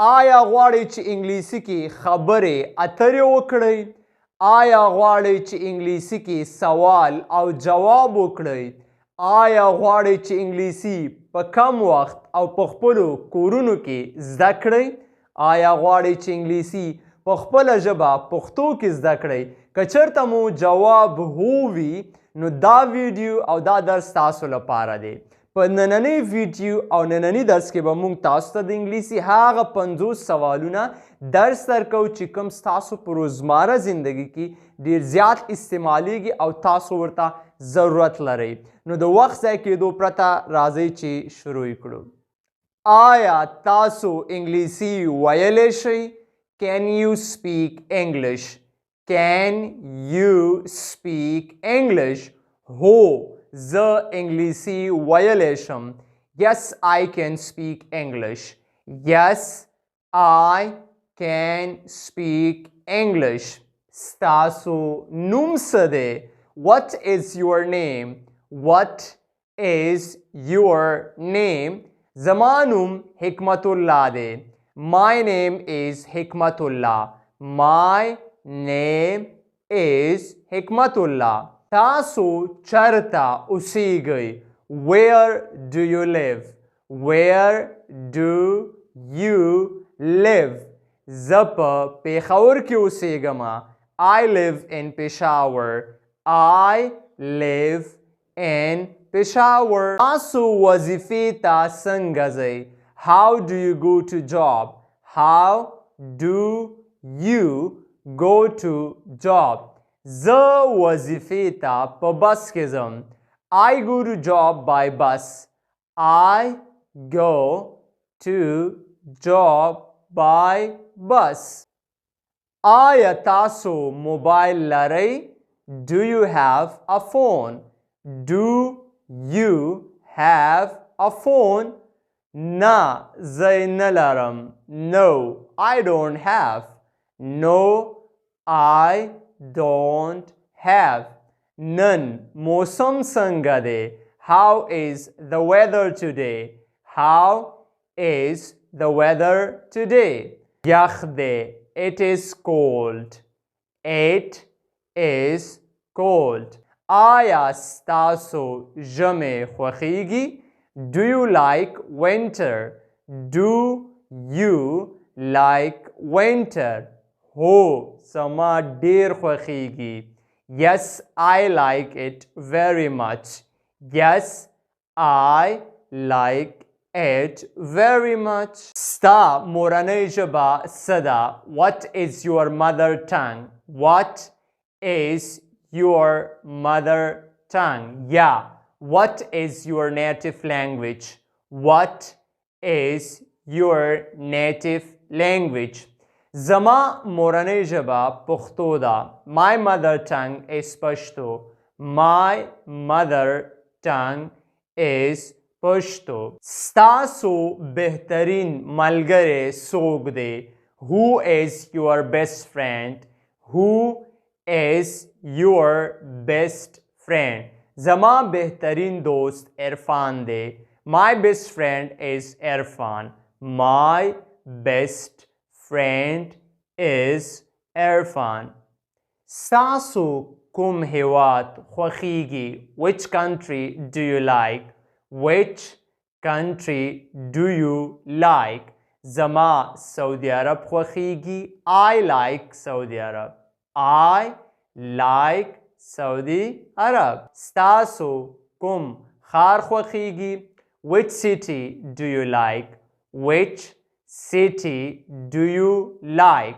آیا غواړئ چې انګلیسي کې خبرې اترې وکړئ؟ آیا غواړئ چې انګلیسي کې سوال او جواب وکړئ؟ آیا غواړئ چې انګلیسي په کم وخت او په خپلو کورونو کې زده کړئ؟ آیا غواړئ چې انګلیسي په خپله ژبه پښتو کې زده کړئ؟ که چېرته مو جواب هو وي نو دا ویډیو او دا درس تاسو لپاره دی. په نننی ویډیو او نننی درس کې به موږ تاسو ته د انګلیسي هغه 50 سوالونه درس درکو چې کوم ستاسو په روزمره زندگی کې ډیر زیات استعمالیږي او تاسو ورته ضرورت لرئ. نو د وخت ضایع کېدو پرته راځئ چې شروع کړو. آیا تاسو انګلیسي ویلی شئ؟ Can you speak English? Can you speak English? هو زه انګلیسي ویلی شم. Yes, I can speak English. Yes, I can speak English. ستاسو نوم څه دی؟ What is your name? What is your name? زما نوم حکمت الله دی. My name is Hikmatullah. My name is Hikmatullah. تاسو چیرته اوسیږئ؟ Where do you live? Where do you live? زه په پېښور کې اوسیږم. I live in Peshawar. I live in Peshawar. تاسو وظیفې ته څنګه ځئ؟ How do you go to job? How do you go to job? زه وظیفې ته په بس کې ځم. I go to job by bus. I go to job by bus. آیا تاسو موبایل لرئ؟ Do you have a phone? Do you have a phone? نه زه نه لرم. No, I don't have. No, I don't have. نن موسم څنګه دی؟ How is the weather today? How is the weather today? یخ دی. It is cold. It is cold. آیا ستاسو ژمی خوښیږي؟ Do you like winter? Do you like winter? هو زما ډیر خوښیږي. Yes, I like it very much. Yes, I like it very much. ستا مورنۍ ژبه څه ده؟ What is your mother tongue? What is your mother tongue? Yeah. What is your native language? What is your native language? زما مورنۍ ژبه پښتو ده. My mother tongue is Pashto. My mother tongue is Pashto. ستاسو بهترین ملګری څوک دی؟ Who is your best friend? Who is your best friend? زما بهترین دوست عرفان دی. My best friend is Irfan. My best friend is Irfan. ستاسو کوم هیواد خوښیږي؟ Which country do you like? Which country do you like? زما سعودي عرب خوښیږي. I like Saudi Arab. I like Saudi Arab. ستاسو کوم ښار خوښیږي؟ Which city do you like? Which city do you like?